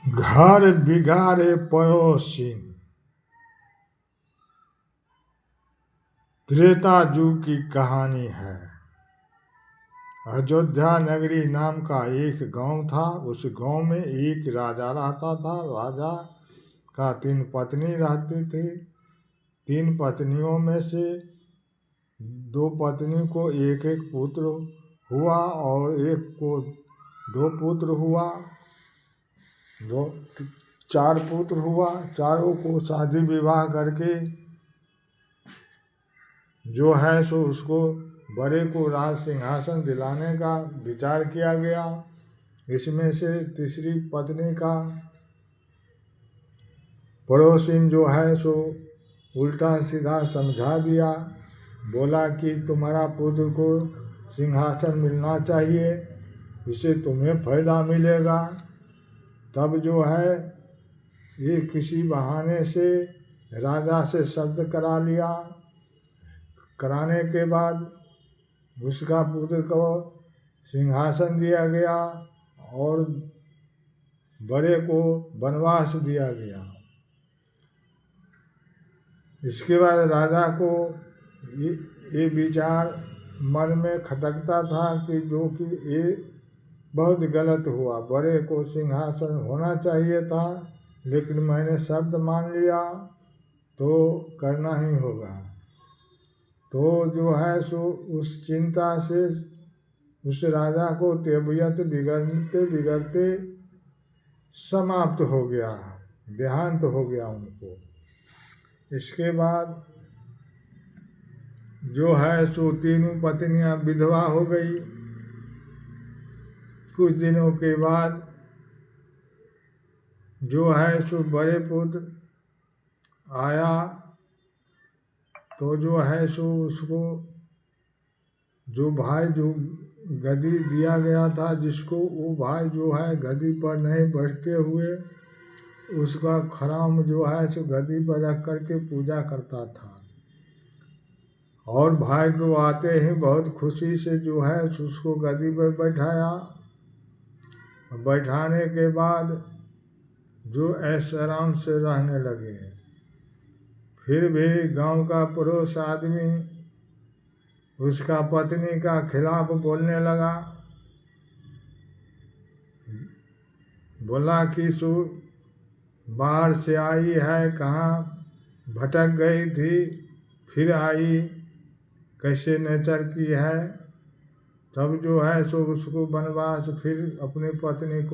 घर बिगाड़े पड़ोसिन। त्रेता युग की कहानी है। अयोध्या नगरी नाम का एक गांव था। उस गांव में एक राजा रहता था। राजा का 3 पत्नी रहती थी। 3 पत्नियों में से 2 पत्नी को एक एक पुत्र हुआ और एक को 2 पुत्र हुआ। 4 पुत्र हुआ। चारों को शादी विवाह करके जो है सो उसको बड़े को राज सिंहासन दिलाने का विचार किया गया। इसमें से तीसरी पत्नी का पड़ोसिन जो है सो उल्टा सीधा समझा दिया। बोला कि तुम्हारा पुत्र को सिंहासन मिलना चाहिए, इससे तुम्हें फायदा मिलेगा। तब जो है ये किसी बहाने से राजा से शर्त करा लिया। कराने के बाद उसका पुत्र को सिंहासन दिया गया और बड़े को वनवास दिया गया। इसके बाद राजा को ये विचार मन में खटकता था कि जो कि ये बहुत गलत हुआ। बड़े को सिंहासन होना चाहिए था, लेकिन मैंने शर्त मान लिया तो करना ही होगा। तो जो है सो उस चिंता से उस राजा को तबीयत बिगड़ते बिगड़ते समाप्त हो गया, देहांत हो गया उनको। इसके बाद जो है सो तीनों पत्नियां विधवा हो गई। कुछ दिनों के बाद जो है सो बड़े पुत्र आया तो जो है सो उसको जो भाई जो गद्दी दिया गया था जिसको, वो भाई जो है गद्दी पर नहीं बैठते हुए उसका खराम जो है सो गद्दी पर रख करके पूजा करता था। और भाई को आते ही बहुत खुशी से जो है उसको गद्दी पर बैठाया। बैठाने के बाद जो ऐश आराम से रहने लगे। फिर भी गांव का पड़ोस आदमी उसका पत्नी का खिलाफ बोलने लगा। बोला कि सो बाहर से आई है, कहाँ भटक गई थी, फिर आई, कैसे नेचर की है। तब जो है सो उसको वनवास फिर अपनी पत्नी को